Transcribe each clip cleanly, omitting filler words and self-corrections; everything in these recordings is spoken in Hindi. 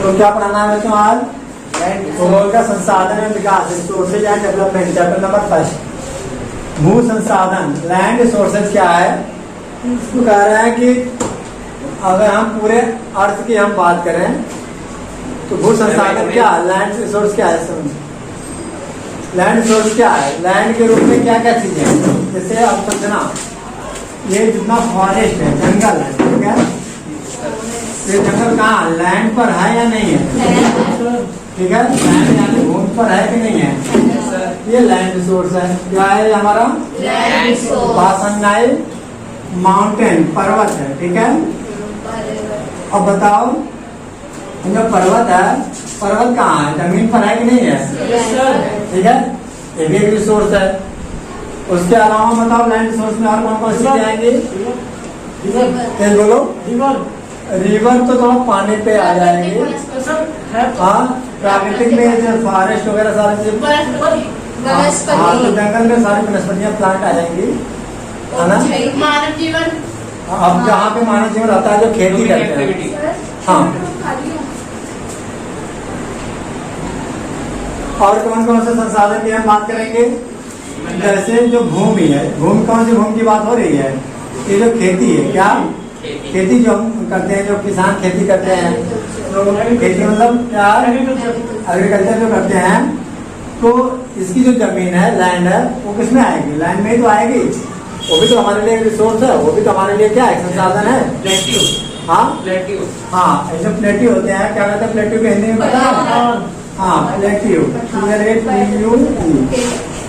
तो क्या पढ़ाना है बच्चों आज? भूगोल का संसाधन एवं विकास, resources and development, chapter number 1। भू संसाधन, लैंड रिसोर्सेज क्या है? इसको कह रहे हैं कि अगर हम पूरे अर्थ की हम बात करें तो भू संसाधन क्या है? लैंड रिसोर्स क्या है? लैंड रिसोर्स क्या है? लैंड के रूप में क्या क्या चीजें हैं? जैसे आप समझना, ये जितना फॉरेस्ट है, जंगल है, ठीक है? ये जंगल कहाँ, लैंड पर है या नहीं है? ठीक है, लैंड यानी भूमि पर है कि नहीं है? ये लैंड रिसोर्स है। क्या है हमारा? बासनगाई माउंटेन, पर्वत है, ठीक है? अब बताओ, जो पर्वत है, पर्वत कहाँ है? जमीन पर है कि नहीं है? ठीक है, ये भी एक रिसोर्स है। उसके अलावा बताओ लैंड रिसोर्स में और कौन कौन सी आएंगे? तेज बोलो। रिवर तो थोड़ा पानी पे आ जाएंगे। हाँ, प्राकृतिक में जो फॉरेस्ट वगैरह सारी चीज, हाँ, तो जंगल में सारी वनस्पतियाँ, प्लांट आ जाएंगी, है ना? मानव जीवन, अब जहाँ पे मानव जीवन रहता है, जो खेती करते हैं, हाँ। और कौन कौन से संसाधन की हम बात करेंगे? जैसे जो भूमि है, भूमि, कौन सी भूमि की बात हो रही है? ये जो खेती है, क्या खेती जो हम करते हैं, जो किसान खेती करते हैं, तो खेती मतलब क्या? एग्रीकल्चर जो करते हैं, तो इसकी जो जमीन है, लैंड है, वो किसमें आएगी? लैंड में ही तो आएगी। वो भी तो हमारे लिए रिसोर्स है, वो भी तो हमारे लिए क्या है? संसाधन है। हाँ, हाँ, ऐसे प्लेटिव होते हैं, क्या कहते हैं प्लेटिव के हिंदी में पता है? हाँ, प्लेटिव,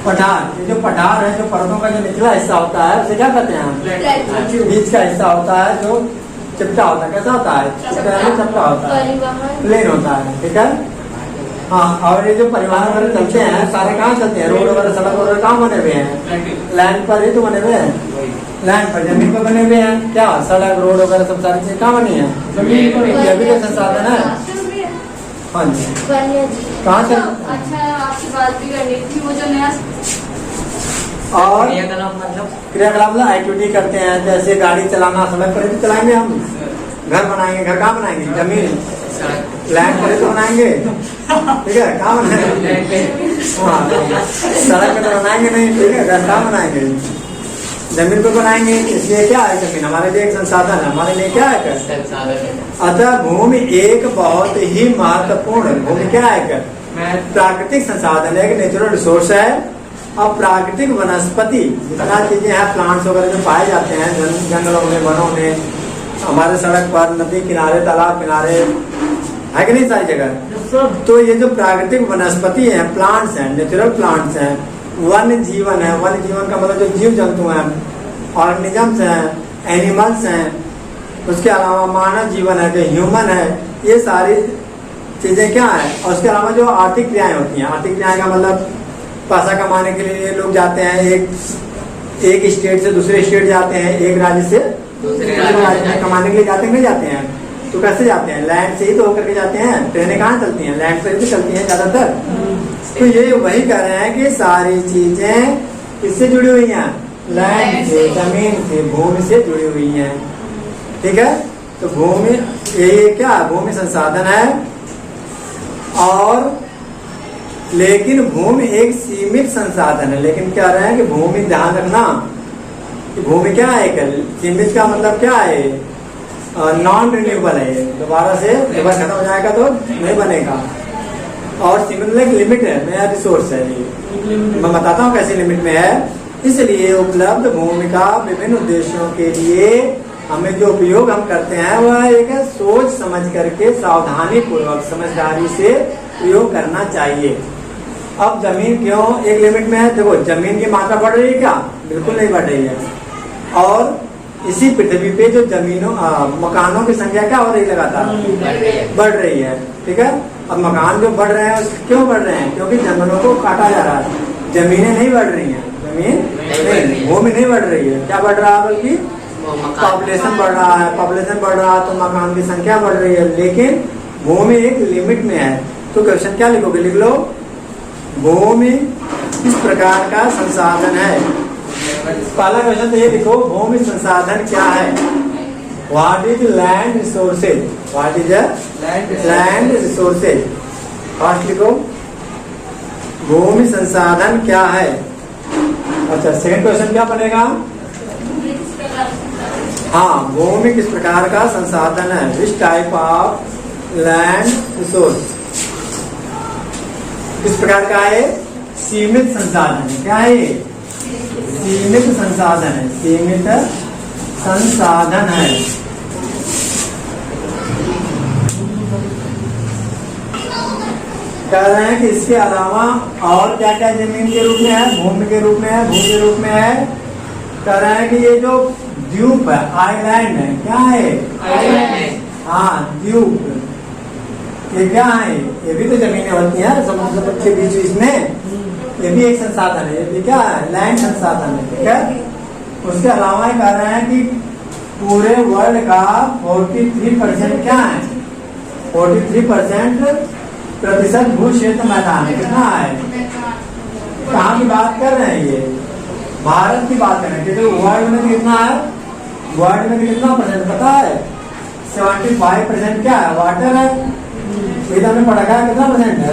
पठार। ये जो पठार है, जो पर्वतों का जो निचला हिस्सा होता है, उसे क्या कहते हैं? बीच का हिस्सा होता है, जो चिपटा होता है। कैसा होता है? चिपटा होता है, प्लेन होता है, ठीक है? हाँ, और ये जो परिवहन वगैरह चलते हैं, सारे कहाँ चलते हैं? रोड वगैरह, सड़क वगैरह कहाँ बने हुए हैं? लैंड पर ही तो बने हुए हैं। लैंड पर, जमीन पर बने हुए हैं। क्या सड़क, रोड वगैरह सब सारी चीजें कहाँ बनी है? जमीन पर। ये भी तो संसाधन है। हाँ जी, कहाँ से? अच्छा, आपसे बात भी करनी थी, वो जो नया और क्रियाकलाप मतलब एक्टिविटी करते हैं, जैसे गाड़ी चलाना, सड़क पर ही तो चलाएंगे हम। घर बनाएंगे, घर कहाँ बनाएंगे? जमीन, लैंड पर ही तो बनाएंगे, ठीक है? कहाँ बनाएंगे? हाँ, सड़क पर तो बनाएंगे नहीं, ठीक है? घर कहाँ बनाएंगे? जमीन पर बनाएंगे। इसलिए क्या है? जमीन हमारे लिए एक संसाधन है, हमारे लिए क्या है? अतः भूमि एक बहुत ही महत्वपूर्ण, भूमि क्या है? प्राकृतिक संसाधन है, एक नेचुरल रिसोर्स है। अब प्राकृतिक वनस्पति जितना चीजें हैं, प्लांट्स वगैरह जो पाए जाते हैं जंगलों में, वनों में, हमारे सड़क पर, नदी किनारे, तालाब किनारे, है कि नहीं सारी जगह? तो ये जो प्राकृतिक वनस्पति है, प्लांट्स हैं, नेचुरल प्लांट्स हैं, वन जीवन है। वन जीवन का मतलब जो जीव जंतु हैं, ऑर्गेनिजम्स हैं, एनिमल्स हैं, उसके अलावा मानव जीवन है, जो ह्यूमन है, ये सारी चीजें क्या है? और उसके अलावा जो आर्थिक क्रियाएं होती हैं, आर्थिक क्रियाएं का मतलब पैसा कमाने के लिए लोग जाते हैं, एक स्टेट से दूसरे स्टेट जाते हैं, एक राज्य से दूसरे राज्य में कमाने के लिए जाते हैं, नहीं जाते हैं? तो कैसे जाते हैं? लैंड से ही तो होकर के जाते हैं। ट्रेनें कहाँ चलती हैं? लैंड से ही तो चलती हैं ज्यादातर। तो ये वही कह रहे हैं कि सारी चीजें किससे जुड़ी हुई हैं? लैंड से, जमीन से, भूमि से जुड़ी हुई हैं, ठीक है? तो भूमि, ये क्या? भूमि संसाधन है। और लेकिन भूमि एक सीमित संसाधन है। लेकिन क्या रहे हैं कि भूमि, ध्यान रखना कि भूमि क्या है? सीमित का मतलब क्या है? नॉन रिन्यूएबल है। दोबारा से एक बार खत्म हो जाएगा तो नहीं बनेगा। और सीमित एक लिमिट है, नया रिसोर्स है। ये मैं बताता हूँ कैसे लिमिट में है। इसलिए उपलब्ध भूमि का विभिन्न उद्देश्यों के लिए हमें जो उपयोग हम करते हैं वह एक सोच समझ करके, सावधानी पूर्वक, समझदारी से उपयोग करना चाहिए। अब जमीन क्यों एक लिमिट में है? देखो, जमीन की मात्रा बढ़ रही है क्या? बिल्कुल नहीं बढ़ रही है। और इसी पृथ्वी पे जो जमीनों, मकानों की संख्या क्या हो रही है? लगातार बढ़ रही है, ठीक है? अब मकान जो बढ़ रहे हैं, क्यों बढ़ रहे हैं? क्योंकि जंगलों को काटा जा रहा है। जमीनें नहीं बढ़ रही हैं, जमीन, भूमि नहीं बढ़ रही है। क्या बढ़ रहा है? बल्कि पॉपुलेशन बढ़ रहा है। पॉपुलेशन बढ़ रहा है तो मकान की संख्या बढ़ रही है, लेकिन भूमि एक लिमिट में है। तो क्वेश्चन क्या लिखोगे? लिख लो, भूमि किस प्रकार का संसाधन है। पहला क्वेश्चन तो ये लिखो, भूमि संसाधन क्या है? What is land resources, what is land resources. First लिखो भूमि संसाधन क्या है। अच्छा सेकंड क्वेश्चन क्या बनेगा, हाँ भूमि किस प्रकार का संसाधन है, which type of land resource, किस प्रकार का है, सीमित संसाधन है। क्या है, सीमित संसाधन है, सीमित संसाधन है। कह रहे हैं कि इसके अलावा और क्या क्या जमीन के रूप में है, भूमि के रूप में है, भू के रूप में है। कह रहे हैं कि ये जो द्वीप है, आइलैंड है, क्या है, हाँ द्वीप, ये क्या है, ये भी तो जमीनें होती हैं समुद्र के बीच बीच में, ये भी एक संसाधन है, ये भी क्या है, लैंड संसाधन है। ठीक है। उसके अलावा कह रहे हैं कि पूरे वर्ल्ड का 43% क्या है, 43% प्रतिशत भू क्षेत्र मैदान है। कितना है, कहाँ की बात कर रहे हैं, ये भारत की बात कर रहे हैं। क्योंकि वर्ल्ड में कितना है, वर्ल्ड में कितना परसेंट पता है, 75% क्या है, वाटर है। ये हमने पढ़ा है, कितना परसेंट है,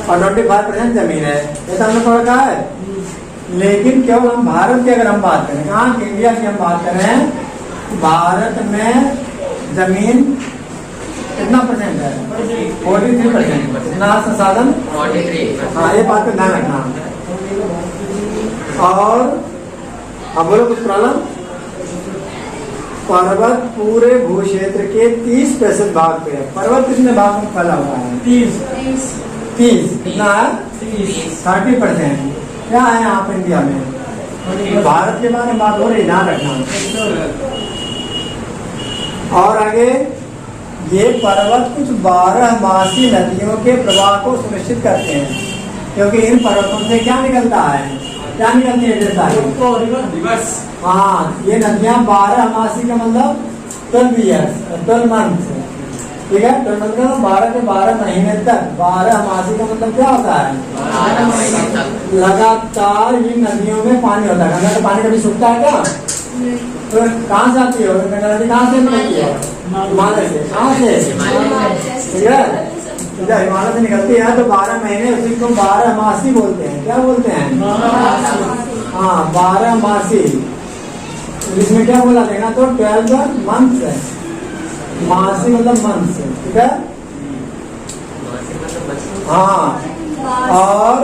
और 25% जमीन है, ये तो हमने पढ़ा है। लेकिन केवल हम भारत की अगर हम बात करें, कहाँ की, इंडिया की हम बात कर रहे हैं, भारत में जमीन कितना परसेंट है, 43%। कितना संसाधन, 43। हाँ ये बात को ध्यान रखना। और अब बोलो कुछ प्रॉब्लम, पर्वत पूरे भू क्षेत्र के 30% भाग पे है। पर्वत कितने भाग में फैला हुआ है, 30। कितना है, 30% क्या है यहाँ पे इंडिया में। भारत के बारे में बात हो रही, ध्यान रखना। और आगे ये पर्वत कुछ 12 मासी नदियों के प्रवाह को सुनिश्चित करते हैं, क्योंकि इन पर्वतों से क्या निकलता है, क्या निकलती है, हाँ ये नदियाँ 12 मासी का मतलब 12 ईयर्स, 12 मंथ। ठीक है, 12 मंथ का 12 के 12 महीने तक, 12 मासी का मतलब क्या होता है, लगातार इन नदियों में पानी होता है। गंगा का पानी कभी सूखता है क्या, तो कहाँ से आती है गंगा नदी, कहाँ से निकलती है, हिमालय से। कहाँ से, ठीक है, जब हिमालय से निकलती है तो 12 महीने, उसी को 12 मासी बोलते हैं। क्या बोलते हैं, हाँ 12 मासी। इसमें क्या बोला देना, तो 12 मंथ है, मासी मतलब मंथ से। ठीक है, हाँ। और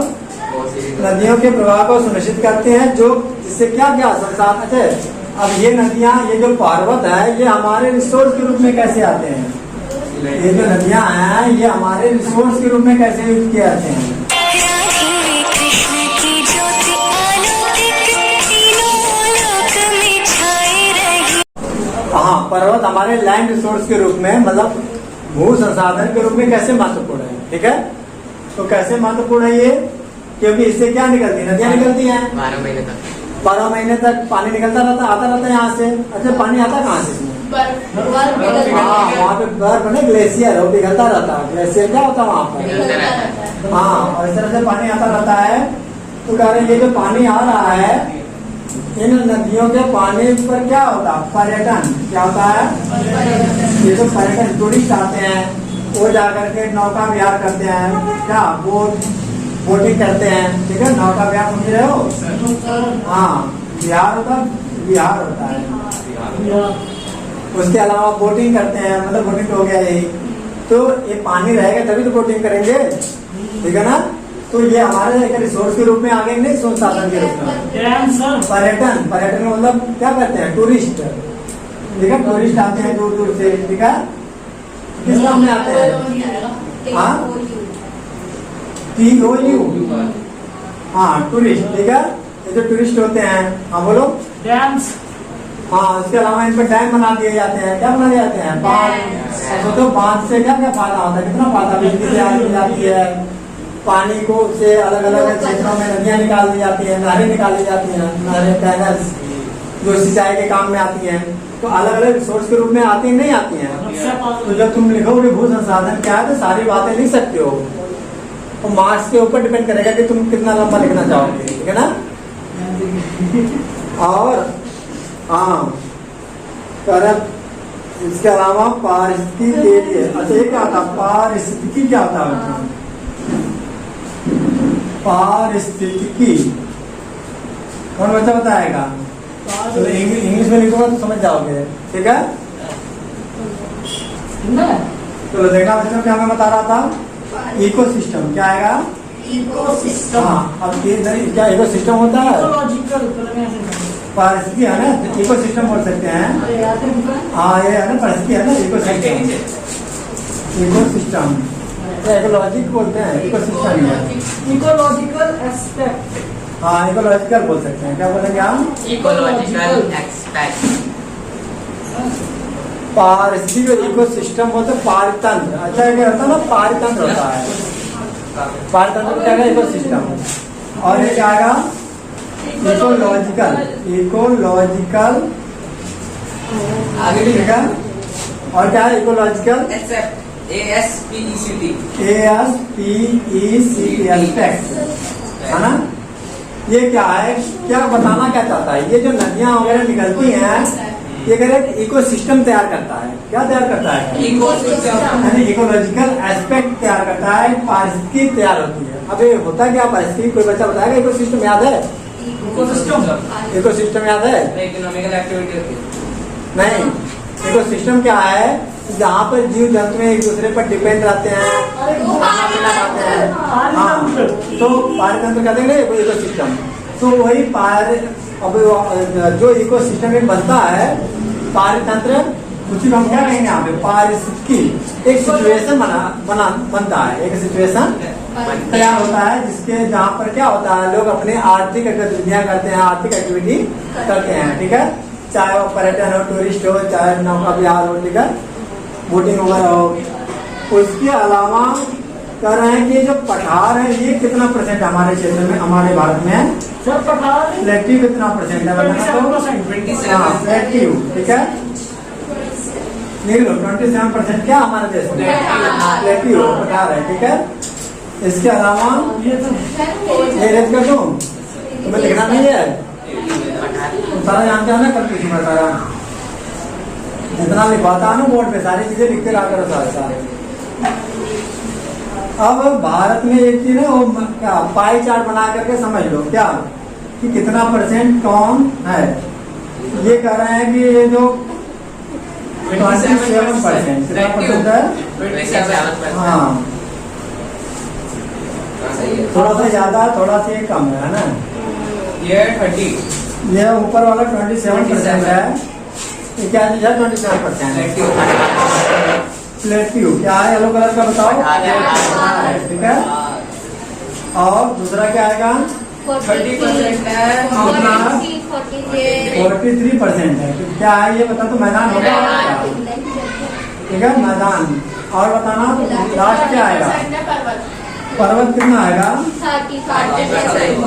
नदियों के प्रवाह को सुनिश्चित करते हैं, जो जिससे क्या क्या संसाधन है। अब ये नदियाँ, ये जो पर्वत है, ये हमारे रिसोर्स के रूप में कैसे आते हैं, ये जो नदियाँ हैं ये हमारे रिसोर्स के रूप में कैसे यूज किए जाते हैं। हाँ पर्वत हमारे लैंड रिसोर्स के रूप में, मतलब भू संसाधन के रूप में कैसे महत्वपूर्ण है। ठीक है, तो कैसे महत्वपूर्ण है ये, क्योंकि इससे क्या निकलती है, नदियाँ निकलती हैं 12 महीने तक पानी निकलता रहता, आता रहता है यहाँ से। अच्छा पानी आता कहाँ से, हाँ वहाँ पे बर्फ बने, ग्लेशियर हो, पिघलता रहता है। ग्लेशियर क्या होता है वहाँ पर, हाँ, और इस तरह से पानी आता रहता है। तो कह रहे ये जो पानी आ रहा है, इन नदियों के पानी पर क्या होता है, पर्यटन। क्या होता है, ये जो पर्यटन टूरिस्ट आते हैं, वो जाकर के नौका विहार करते हैं, क्या बोटिंग करते हैं। ठीक है, नौका विहार समझ रहे हो, हाँ विहार होता है। उसके अलावा बोटिंग करते हैं, मतलब बोटिंग हो गया यही। तो ये पानी रहेगा तभी तो बोटिंग करेंगे, ठीक है ना। तो ये हमारे एक रिसोर्स के रूप में आगे, नहीं संसाधन के रूप में। पर्यटन मतलब क्या करते हैं, टूरिस्ट। ठीक है, टूरिस्ट आते हैं दूर दूर से। ठीक है, किस काम में आते हैं, हाँ TOU, हाँ टूरिस्ट। ठीक है, ये जो टूरिस्ट होते हैं, हाँ बोलो, डैम्स। हाँ उसके अलावा इन पर डैम बना दिए जाते हैं। क्या बना दिए जाते हैं, बांध। तो बांध से क्या क्या फायदा होता है, कितना फायदा, बिजली तैयार की जाती है, पानी को से अलग अलग क्षेत्रों में नदियाँ निकाल दी जाती है, नहरें निकाली जाती हैं, नहरें कैनल्स जो सिंचाई के काम में आती हैं। तो अलग अलग रिसोर्स के रूप में आती हैं, नहीं आती हैं। तो जब तुम लिखोगे भू संसाधन क्या है, तो सारी बातें लिख सकते हो। तो मार्क्स के ऊपर डिपेंड करेगा कि तुम कितना लंबा लिखना चाहोगे। ठीक है ना। और हाँ कर इसके अलावा पारिस्थितिकी के लिए, अच्छा ये क्या होता है पारिस्थितिकी, क्या होता है पारिस्थितिकी? कौन बच्चा बताएगा? तो इंग्लिश में लिखूंगा तो समझ जाओगे, ठीक है? चलो देखना बच्चों क्या मैं बता रहा था, इकोसिस्टम क्या आएगा? इकोसिस्टम। हाँ, अब ये क्या इकोसिस्टम होता है? पारिस्थितिकी है ना, इकोसिस्टम बोल सकते हैं। हाँ ये है ना परिस्थिति है ना, इकोसिस्टम। इकोसिस्टम इकोलॉजिक बोलते हैं, इकोसिस्टम है। Ecological aspect. हाँ इकोलॉजिकल बोल सकते हैं, क्या बोलेंगे हम? Ecological expect. पारिस्थितिकी और इकोसिस्टम बोलते हैं पारितंत्र। अच्छा क्या होता है ना, पारितंत्र होता है। पारितंत्र क्या है? इकोसिस्टम। और ये क्या आएगा? इकोलॉजिकल। इकोलॉजिकल आगे ठीक है। और क्या है ecological? Except ASPECT। ASPECT aspect है ना। ये क्या है, क्या बताना क्या चाहता है? ये जो नदियां वगैरह निकलती हैं, ये कह रहे हैं इकोसिस्टम तैयार करता है। क्या तैयार करता है? इकोसिस्टम। यानी इकोलॉजिकल एस्पेक्ट तैयार करता है, पारिस्थितिकी तैयार होती है। अब ये होता क्या पारिस्थितिकी? कोई बच्चा बताएगा? इकोसिस्टम याद है? इकोसिस्टम याद है? इकोनॉमिकल एक्टिविटी होती है। नहीं, इकोसिस्टम क्या है? जहाँ पर जीव जंतु एक दूसरे पर डिपेंड रहते हैं, खाना पीना खाते हैं। हाँ, तो पारितंत्र कहते हैं ना इकोसिस्टम। तो वही अब जो इकोसिस्टम में बनता है पारितंत्र, उसी को हम क्या कहेंगे यहाँ पे? पारिस्थितिकी। एक सिचुएशन बनता है, एक सिचुएशन तैयार होता है जिसके जहाँ पर क्या होता है, लोग अपने आर्थिक गतिविधियां करते हैं, आर्थिक एक्टिविटी करते हैं, ठीक है? चाहे वो पर्यटन हो, टूरिस्ट हो, चाहे नौका विहार हो, ठीक है, बोटिंग वगैरह हो। उसके अलावा कह रहे हैं कि जो पठार है ये कितना परसेंट हमारे क्षेत्र में, हमारे भारत में फ्लैटिव कितना परसेंट है? फ्लैटिव, ठीक है, लिख लो 27% क्या हमारे देश में फ्लैटिव पठार है, ठीक है। इसके अलावा ये रेट कर दूं, तुम्हें लिखना नहीं है, तुम सारा जानते हो ना, कल किसी में सारा जितना लिखवाता है ना बोर्ड पे, सारी चीजें लिखते रहा करो सारे। अब भारत में एक चीज है, वो क्या पाई चार्ट बना करके समझ लो क्या कि कितना परसेंट कौन है। ये कह रहे हैं कि ये जो 27% कितना परसेंट है? हाँ, थोड़ा सा ज्यादा, थोड़ा सा कम है ना। ये 30। ये ऊपर वाला 27% है। ये क्या चीज है? 27% प्लेटिव क्या है? येलो कलर का बताओ, ठीक है। और दूसरा क्या आएगा? 30% है। 43% है। तो क्या है ये बता, तो मैदान होगा, ठीक है, मैदान। और बताना लास्ट क्या आएगा? पर्वत कितना आएगा?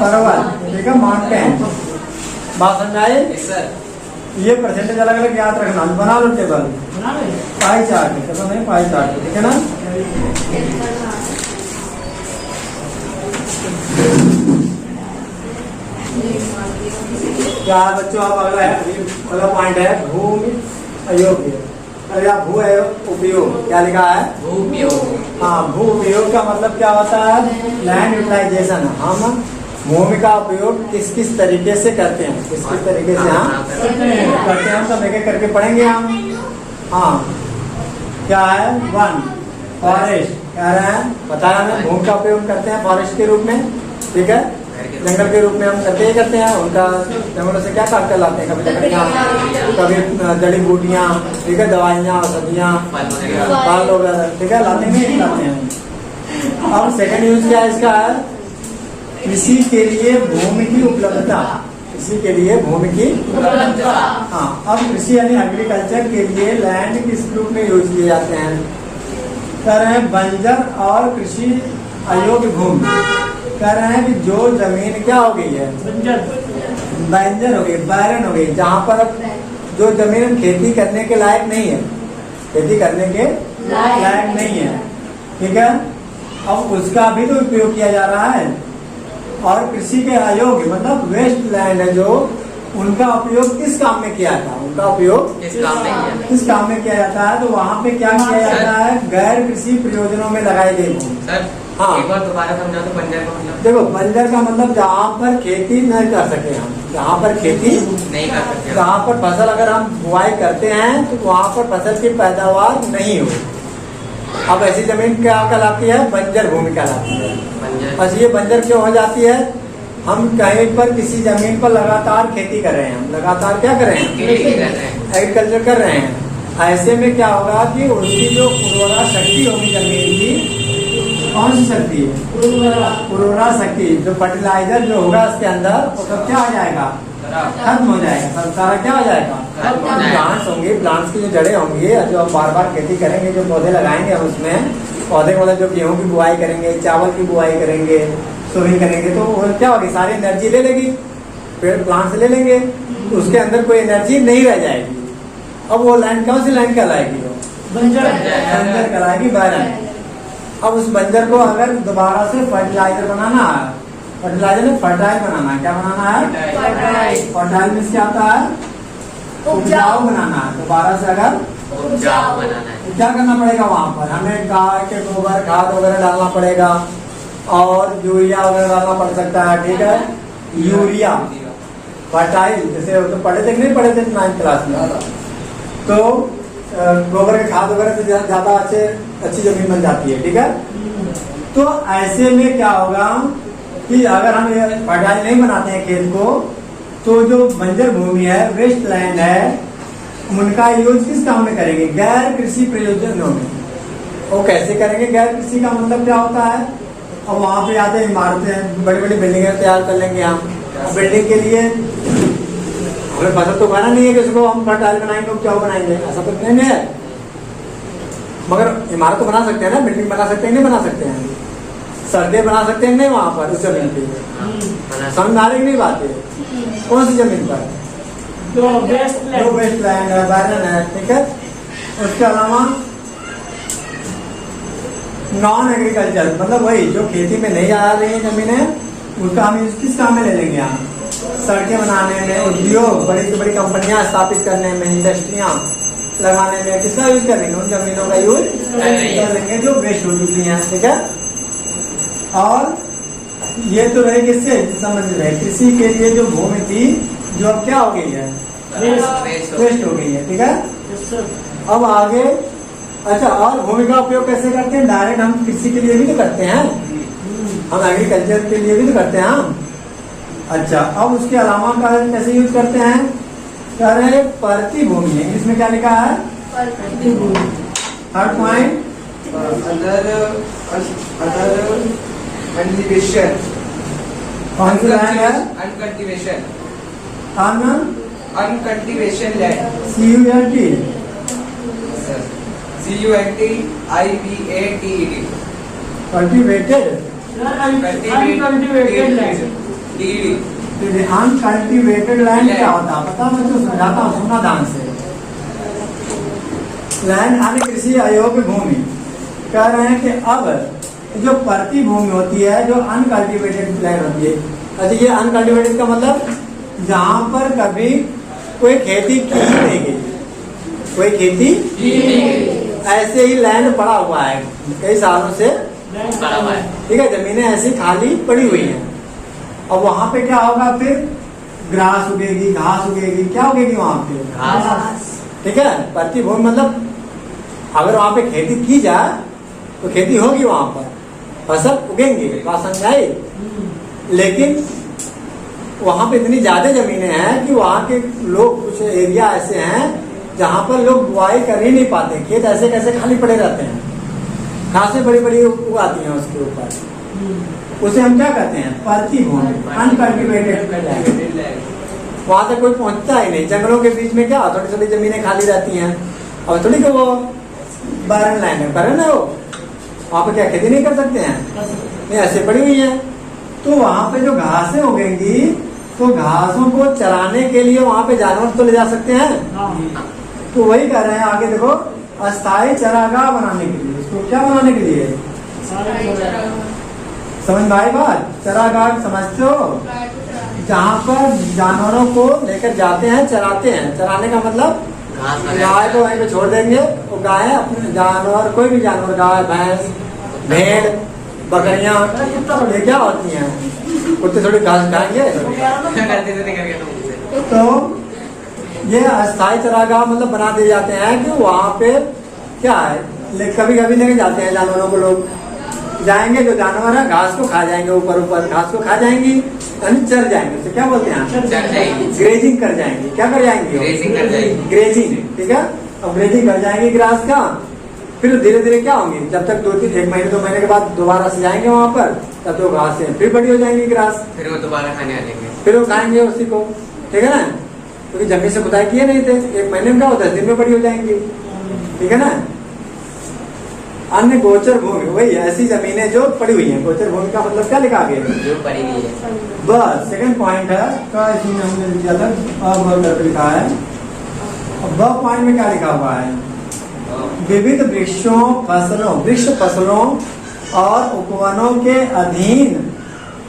पर्वत, ठीक है, माउंटेन। बात समझ आए? ये परसेंटेज अलग अलग याद रखना, बना लो टेबल, पाई चार्ट, कैसा नहीं पाई चार्ट, ठीक है ना। क्या बच्चों, अब अगला पॉइंट है भूमि अयोग्य या भू उपयोग। क्या लिखा है? भू उपयोग। हाँ, भू उपयोग का मतलब क्या होता है? Land utilisation. हम भूमि का उपयोग किस किस तरीके से करते हैं, किस किस तरीके से हम करते हैं, सब एक एक करके पढ़ेंगे हम। हाँ, क्या है? 1 फॉरेस्ट, कह रहे हैं बताया हमें, भूमि का उपयोग करते हैं फॉरेस्ट के रूप में, ठीक है, जंगल के रूप में हम करते हैं। उनका जंगलों से क्या काट कर लाते हैं? कभी लकड़ियाँ, कभी जड़ी बूटियाँ, ठीक है, दवाइयाँ, औषधियाँ, फल वगैरह, ठीक है, लाते हैं, लाते हैं। अब सेकंड यूज क्या है इसका? है कृषि के लिए भूमि की उपलब्धता। कृषि के लिए भूमि की उपलब्धता। हाँ, अब कृषि यानी एग्रीकल्चर के लिए लैंड किस रूप में यूज किए जाते हैं? कह रहे हैं बंजर और कृषि अयोग्य भूमि। कह रहे हैं कि जो जमीन क्या हो गई है? बंजर हो गई, बैरन हो गई, जहाँ पर जो जमीन खेती करने के लायक नहीं है, खेती करने के लायक नहीं है, ठीक है, अब उसका भी तो उपयोग किया जा रहा है। और कृषि के अयोग्य मतलब वेस्ट लैंड है, जो उनका उपयोग किस काम में किया था, उनका उपयोग किस काम में किया? किस काम में किया जाता है, तो वहाँ पे क्या किया जाता है, गैर कृषि प्रयोजनों में लगाई गई भूमि। सर हाँ। एक बार दोबारा समझा तो बंजर का मतलब देखो बंजर का मतलब जहाँ पर खेती न कर सके हम, जहाँ पर खेती नहीं कर सकते। जहाँ पर फसल अगर हम बुआई करते हैं तो वहाँ पर फसल की पैदावार नहीं हो। अब ऐसी जमीन क्या कहलाती है, बंजर भूमि कहलाती है। बंजर बस ये बंजर क्यों हो जाती है, हम कहीं पर किसी जमीन पर लगातार खेती कर रहे हैं, हम लगातार क्या कर रहे हैं, खेती कर रहे हैं। एग्रीकल्चर कर रहे हैं। ऐसे में क्या होगा कि उसकी जो उर्वरा शक्ति होगी जमीन की, कौन सी शक्ति है, उर्वरा शक्ति, जो फर्टिलाइजर जो होगा उसके अंदर वो सब क्या आ जाएगा, खत्म हो जाएगा, सब सारा क्या हो जाएगा, खत्म हो जाएगा। प्लांट्स होंगे, प्लांट्स की जो जड़ें होंगी, जो हम बार बार खेती करेंगे, जो पौधे लगाएंगे हम उसमें पौधे मतलब जो गेहूं की बुआई करेंगे, चावल की बुआई करेंगे, सोइंग करेंगे, तो वो क्या होगी, सारी एनर्जी ले लेगी, पेड़ प्लांट से ले लेंगे, तो उसके अंदर कोई एनर्जी नहीं रह जाएगी। अब वो लैंड कौन सी लैंड कहलाएगी, वो बंजर बंजर कहलाएगी, बैरन। अब उस बंजर को अगर दोबारा से फर्टिलाइजर बनाना है, फर्टिलाइजर में फर्टाइल बनाना है, क्या बनाना है, फर्टाइल में क्या आता है, उपजाऊ बनाना है। दोबारा से अगर उपजाऊ बनाना है। तो क्या करना पड़ेगा, वहाँ पर हमें गाय के गोबर खाद वगैरह डालना पड़ेगा और यूरिया वगैरह डालना पड़ सकता है, ठीक है, यूरिया फर्टाइल, जैसे तो पढ़े थे कि नहीं पढ़े थे 9th क्लास में, तो गोबर के खाद वगैरह से ज्यादा अच्छी जमीन बन जाती है, ठीक है। तो ऐसे में क्या होगा कि अगर हम फर्टाइल नहीं बनाते हैं खेत को, तो जो बंजर भूमि है, वेस्ट लैंड है, उनका यूज किस काम में करेंगे, गैर कृषि प्रयोजनों में। वो कैसे करेंगे, गैर कृषि का मतलब क्या होता है, अब वहाँ पे आते इमारतें, बड़ी बड़ी बिल्डिंगें तैयार कर लेंगे हम, बिल्डिंग के लिए हमें फसल तो उगाना नहीं है कि उसको हम फर्टाइल बनाएंगे, उपजाऊ बनाएंगे, ऐसा तो नहीं है। मगर इमारत तो बना सकते हैं ना, बिल्डिंग बना सकते हैं, नहीं बना सकते हैं, सड़कें बना सकते हैं नहीं, वहाँ पर उस जमीन पे समझ में आ रही नहीं बात है, कौन सी जमीन पर, जो वेस्ट जो वेस्ट लैंड है, बैरन है, ठीक है। उसके अलावा नॉन एग्रीकल्चर मतलब वही जो खेती में नहीं आ रही है जमीनें, उसका हम किस काम में ले लेंगे, हम सड़कें बनाने में, उद्योग, बड़ी से बड़ी कंपनियां स्थापित करने में, इंडस्ट्रियां लगाने में किसका यूज करेंगे, उन जमीनों का यूज कर लेंगे जो वेस्ट हो चुकी हैं, ठीक है। और ये तो रहे किससे संबंधित है, कृषि के लिए जो भूमि थी जो अब क्या हो गई है, वेस्ट हो गई है, ठीक है। अब आगे अच्छा, और भूमि का उपयोग कैसे करते हैं, डायरेक्ट हम कृषि के लिए भी तो करते हैं, हम एग्रीकल्चर के लिए भी तो करते हैं हम। अच्छा, अब उसके अलावा का कैसे यूज करते हैं, कह रहे हैं परती भूमि है, इंग्लिश में क्या लिखा है, थर्ड पॉइंट, अदर कल्टीवेशन, कौन सी लैंड है, uncultivation, uncultivation land, CULT CULTIVATED, cultivated, uncultivated land, uncultivated land क्या होता है पता, मैं तो समझाता हूँ, सुनना ध्यान से। लैंड यानी कृषि अयोग्य भूमि, कह रहे हैं कि अब जो परती भूमि होती है, जो अनकल्टिवेटेड लैंड होती है, अच्छा ये अनकल्टिवेटेड का मतलब जहाँ पर कभी कोई खेती की ही नहीं गई, कोई खेती ऐसे ही लैंड पड़ा हुआ है कई सालों से, ठीक है, जमीनें ऐसी खाली पड़ी हुई हैं। अब वहां पे क्या होगा, फिर ग्रास उगेगी, घास उगेगी, क्या उगेगी वहां पे, घास, ठीक है। परती भूमि मतलब अगर वहां पे खेती की जाए तो खेती होगी, वहां पर फसल उगेंगे, बात समझ आई। लेकिन वहां पे इतनी ज्यादा जमीनें हैं कि वहां के लोग, कुछ एरिया ऐसे हैं जहां पर लोग बुआई कर ही नहीं पाते, खेत ऐसे कैसे खाली पड़े रहते हैं, घासें बड़ी बड़ी उगाती हैं उसके ऊपर, उसे हम क्या कहते हैं, परती भूमि, अनकल्टिवेटेड लैंड। वहां तक कोई पहुंचता ही नहीं, जंगलों के बीच में क्या थोड़ी थोड़ी जमीनें खाली रहती हैं, और थोड़ी कि वो बैरन लैंड है, बैरन है वो, वहां पे क्या खेती नहीं कर सकते हैं, नहीं ऐसे पड़ी हुई है। तो वहां पे जो घासें उगेंगी, तो घासों को चराने के लिए वहां पे जानवर तो ले जा सकते हैं, तो वही कह रहे हैं आगे देखो, अस्थायी चरागाह बनाने के लिए, इसको क्या बनाने के लिए, समझ में आई बात, चरागाह समझते हो, जहाँ पर जानवरों को लेकर जाते हैं, चराते हैं। चराने का मतलब गाय को वहीं पे छोड़ देंगे, वो गाय अपने जानवर, कोई भी जानवर, गाय, भैंस, भेड़, बकरियां, ये क्या होती हैं, कुत्ते थोड़ी घास खाएंगे। तो ये अस्थायी चरागाह मतलब बना दिए जाते हैं कि वहाँ पे क्या है, कभी कभी लेके जाते हैं जानवरों को, लोग जाएंगे, जो जानवर है घास को खा जाएंगे, ऊपर ऊपर घास को खा जाएंगी, यानी चर जाएंगे। तो क्या बोलते हैं, ग्रेजिंग कर जाएंगी। क्या कर जाएंगी, ग्रेजिंग। ठीक है, अब ग्रेजिंग कर जाएंगी ग्रास का, फिर धीरे धीरे क्या होंगी, जब तक 1 महीने 2 महीने के बाद दोबारा से जाएंगे वहाँ पर, तब तो घास से फिर बड़ी हो जाएंगी ग्रास, फिर वो दोबारा खाने आ जाएंगे, फिर वो खाएंगे उसी को। ठीक है ना, क्योंकि जमीन से खुदाई किए नहीं थे, 1 महीने में क्या होता है, 10 दिन में बड़ी हो जाएंगी। ठीक है ना। अन्य गोचर भूमि, वही ऐसी जमीनें जो पड़ी हुई हैं। गोचर भूमि का मतलब क्या लिखा गया, जो पड़ी हुई है। बस सेकंड पॉइंट है का, इसमें हमने लिखा था अब लिखा है। अब ब पॉइंट में क्या लिखा हुआ है, विविध वृक्षों, फसलों, वृक्ष फसलों और उपवनों के अधीन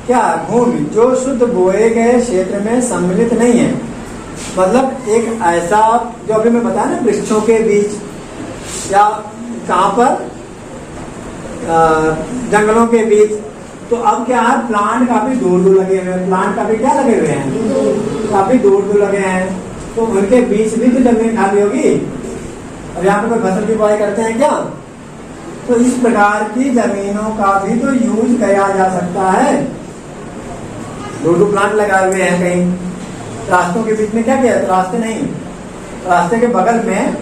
क्या भूमि जो शुद्ध बोए गए क्षेत्र में सम्मिलित नहीं है। मतलब एक ऐसा, जो अभी मैं बताया ना, वृक्षों के बीच या कहाँ पर, जंगलों के बीच। तो अब क्या है, प्लांट काफी दूर दूर लगे हुए हैं, प्लांट काफी क्या लगे हुए हैं, काफी दूर दूर लगे हैं। तो उनके बीच भी तो जमीन खाली होगी। अब यहाँ पे कोई फसल की बुआई करते हैं क्या, तो इस प्रकार की जमीनों का भी तो यूज किया जा सकता है। दूर दूर प्लांट लगाए हुए हैं कहीं, रास्तों के बीच में क्या किया, रास्ते नहीं, रास्ते के बगल में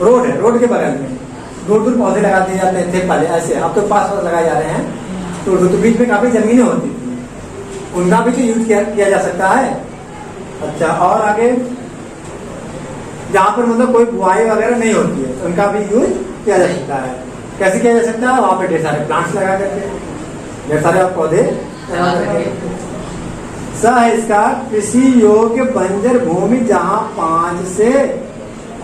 रोड है, रोड के बगल में दूर दूर पौधे लगा दिए जाते थे पहले, ऐसे अब तो पास पास लगाए जा रहे हैं। तो बीच में काफी जमीनें होती थी, उनका भी तो यूज किया जा सकता है। अच्छा, और आगे जहाँ पर मतलब कोई बुआई वगैरह नहीं होती है, उनका भी यूज किया जा सकता है। कैसे किया जा सकता है, वहाँ पे ढेर सारे प्लांट्स लगा करके, ढेर सारे पौधे लगा करके। स है इसका, कृषि योग्य बंजर भूमि जहाँ 5 से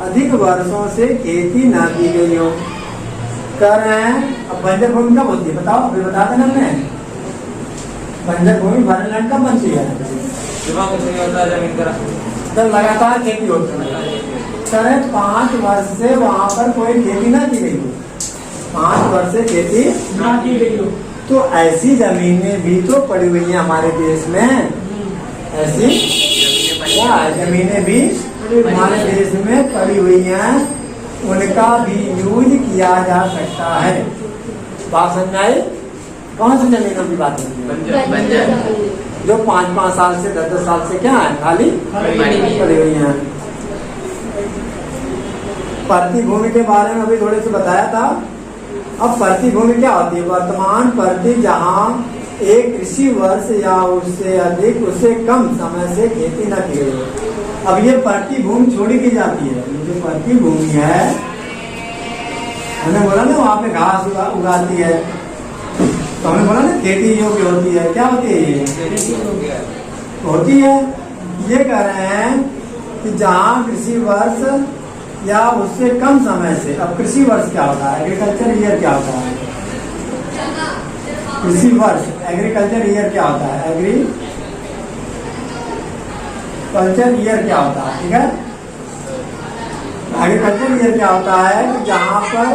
अधिक वर्षों से खेती न की गई हो। कर रहे हैं। अब बंजर भूमि कब होती है, बताओ, अभी बता देना हमने। बंजर भूमि बर्न लैंड कब बनती है, जब लगातार खेती होती है। सर 5 वर्ष से वहाँ पर कोई खेती ना की गई हो, 5 वर्ष से खेती ना की गई हो, तो ऐसी जमीनें भी तो पड़ी हुई हैं हमारे देश में। ऐसी क्या जमीनें भी हमारे देश में पड़ी हुई हैं, उनका भी यूज किया जा सकता है। बात समझ में आई? कौन सी जमीनों की बात है, जो 5-5 साल से 10-10 साल से क्या है, खाली पड़ी हुई हैं। परती भूमि के बारे में अभी थोड़े से बताया था। अब परती भूमि क्या होती है, वर्तमान परती जहाँ एक कृषि वर्ष या उससे अधिक, उससे कम समय से खेती न की गई। अब ये परती भूमि छोड़ी की जाती है। जो परती भूमि है, हमने बोला ना वहाँ पे घास उगाती है, तो हमने बोला ना खेती योग्य होती है। क्या होती है ये, होती है। ये कह रहे हैं कि जहाँ कृषि वर्ष या उससे कम समय से, अब कृषि वर्ष क्या होता है, एग्रीकल्चर ईयर क्या होता है, कृषि वर्ष, एग्रीकल्चर ईयर क्या होता है, एग्रीकल्चर ईयर क्या होता है, ठीक है। एग्रीकल्चर ईयर क्या होता है कि जहाँ पर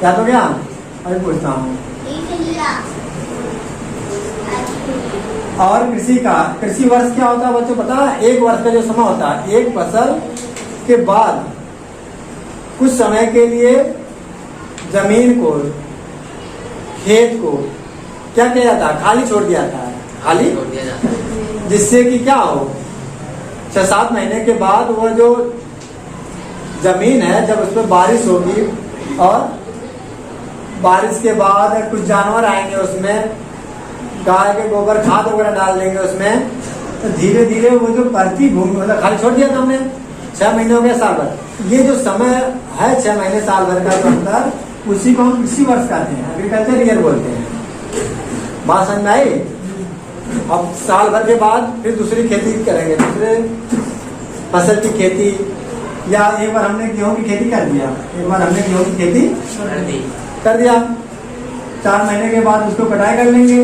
क्या, तो क्या अभी पूछता हूँ। और कृषि वर्ष क्या होता है बच्चों, पता है? 1 वर्ष का जो समय होता है, एक फसल के बाद कुछ समय के लिए जमीन को, खेत को क्या किया जाता है, खाली छोड़ दिया जाता है, खाली छोड़ दिया जाता है, जिससे कि क्या हो, 6-7 महीने के बाद वो जो जमीन है, जब उस पर बारिश होगी और बारिश के बाद कुछ जानवर आएंगे, उसमें गाय के गोबर खाद वगैरह डाल देंगे उसमें, तो धीरे धीरे वो जो परती भूमि मतलब खाली छोड़ दिया था हमने, 6 महीने हो गए, साल भर, ये जो समय है 6 महीने साल भर का जो अंतर, उसी को हम कृषि वर्ष कहते हैं, एग्रीकल्चर ईयर बोलते हैं। बात समझ में आई? अब साल भर के बाद फिर दूसरी खेती करेंगे, दूसरे फसल की खेती, या एक बार हमने गेहूं की खेती कर दिया, एक बार हमने गेहूं की खेती कर दिया, 4 महीने के बाद उसको कटाई कर लेंगे,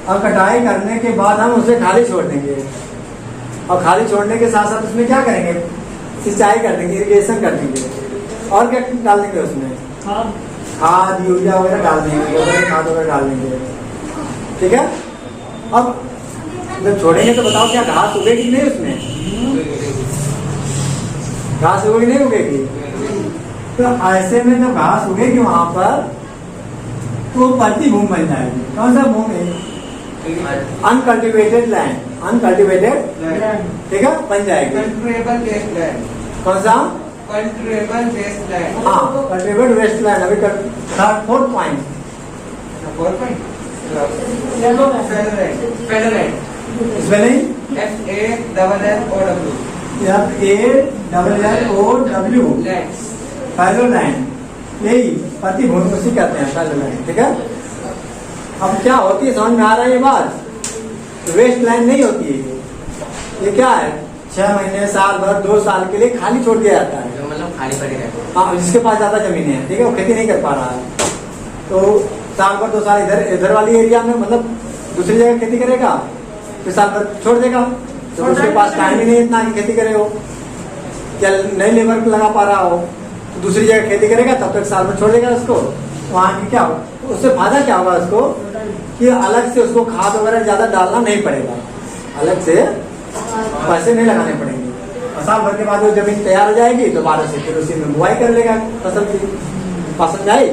और कटाई करने के बाद हम उसे खाली छोड़ देंगे, और खाली छोड़ने के साथ साथ उसमें क्या करेंगे, सिंचाई कर देंगे, इरिगेशन कर देंगे, और क्या डाल देंगे उसमें, खाद यूरिया वगैरह डाल देंगे, खाद वगैरह डाल देंगे। ठीक है, अब जब छोड़ेंगे तो बताओ क्या घास उगेगी कि नहीं उसमें, घास उगेगी नहीं उगेगी। तो ऐसे में जब घास उगेगी वहां पर तो परती भूमि बन जाएगी। कौन सा भूमि, अनकल्टिवेटेड लैंड, अनकल्टिवेटेड ठीक है बन जाएगी। कल्टिवेबल वेस्ट लैंड, कौन सा, कल्टिवेबल वेस्ट लैंड। हाँ कल्टिवेटेड वेस्ट लैंड। अभी fourth point, 4 point federal spelling FALLOW FALLOW land. Fallow land, यही पति भूमि उसी कहते हैं फैलो लैंड। ठीक है, अब क्या होती है समझ में आ रहा है ये बात, वेस्ट लैंड नहीं होती है ये क्या है, 6 महीने साल भर 2 साल के लिए खाली छोड़ दिया जाता है। जो मतलब खाली पड़े रहते हैं। हाँ, जिसके पास ज्यादा जमीन है, ठीक है, वो खेती नहीं कर पा रहा है, तो साल भर 2 साल इधर वाली एरिया में मतलब दूसरी जगह खेती करेगा, फिर साल भर छोड़ देगा, तो उसके पास टाइम ही नहीं इतना कि खेती करे हो, या नई लेबर लगा पा रहा हो, तो दूसरी जगह खेती करेगा, तब तक साल भर छोड़ देगा उसको। वहाँ की क्या हो, उससे फायदा क्या होगा उसको कि अलग से उसको खाद वगैरह ज्यादा डालना नहीं पड़ेगा, अलग से पैसे नहीं लगाने पड़ेंगे, और साल भर के बाद वो जमीन तैयार हो जाएगी तो 12 से फिर उसी में बुआई कर लेगा फसल की। पसंद आई।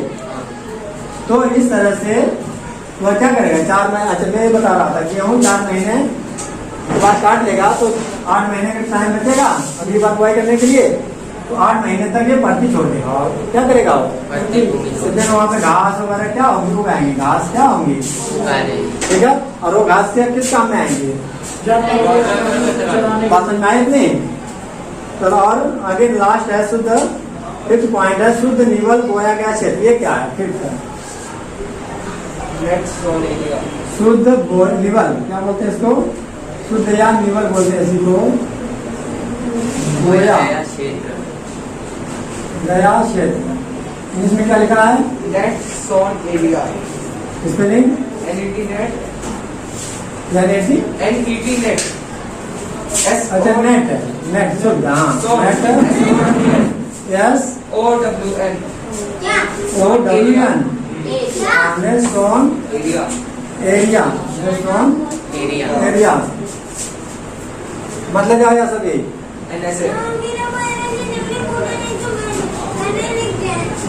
तो इस तरह से वह क्या करेगा, 4 महीने, अच्छा मैं ये बता रहा था कि गेहूँ 4 महीने के बाद काट लेगा तो 8 महीने का टाइम बचेगा अगली बार बुआई करने के लिए, तो 8 महीने तक ये परती छोड़ देगा। और क्या करेगा वो, वहाँ पे घास वगैरह क्या होंगी, उगाएंगे घास क्या होंगी, ठीक है, और वो घास से किस काम में आएंगे, पाचन में आए नहीं। तो और आगे लास्ट है शुद्ध, 5th पॉइंट है शुद्ध निवल बोया गया क्षेत्र, ये क्या है, 5th शुद्ध निवल, क्या बोलते हैं इसको, शुद्ध या निवल बोलते हैं इसी को, बोया गया क्षेत्र। इसमें क्या लिखा है, net sown area, spelling NET net, NET net, अच्छा नेट है, नेट शुद्ध, हाँ net SOWN sown area, sown area मतलब क्या है सभी, NSA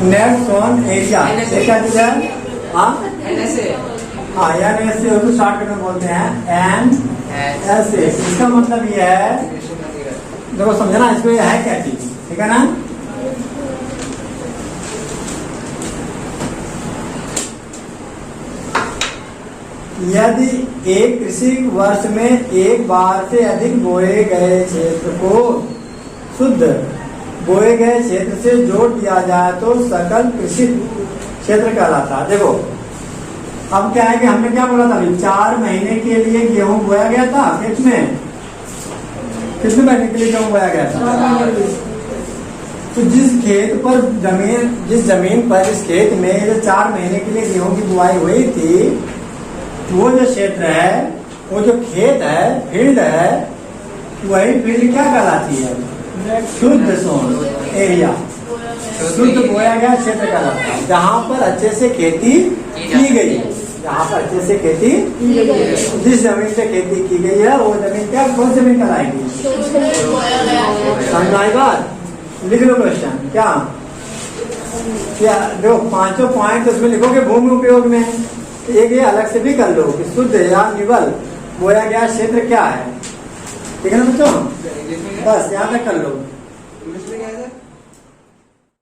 नेट सोन एरिया क्या चीज है, हाँ NSA हाँ यानी ऐसे उसको शॉर्टकट में बोलते हैं NSA। इसका मतलब ये है, देखो समझना इसको, ये है क्या चीज, ठीक है ना। यदि एक कृषि वर्ष में एक बार से अधिक बोए गए क्षेत्र को शुद्ध बोए गए क्षेत्र से जोड़ दिया जाए तो सकल कृषि क्षेत्र कहलाता है। देखो अब क्या है कि हमने क्या बोला था अभी, 4 महीने के लिए गेहूं बोया गया था खेत में, कितने महीने के लिए गेहूं बोया गया था, तो जिस खेत पर जिस जमीन पर इस खेत में जो 4 महीने के लिए गेहूं की बुआई हुई थी, वो जो क्षेत्र है, वो जो खेत है, फील्ड है, वही फील्ड क्या कहलाती है, शुद्ध सोन एरिया, शुद्ध बोया गया क्षेत्र कहलाता है, जहाँ पर अच्छे से खेती की गई, जहाँ पर अच्छे से खेती, जिस जमीन से खेती की गई है वो जमीन क्या, कौन सी जमीन कहलाएगी, समझ आई बात। लिख लो क्वेश्चन, क्या देखो 5 पॉइंट उसमें लिखोगे भूमि उपयोग में, एक ये अलग से भी कर लो कि शुद्ध या निवल बोया गया क्षेत्र क्या है, ठीक है ना बच्चों, बस यहाँ तक कर लो। इंग्लिश में क्या है सर?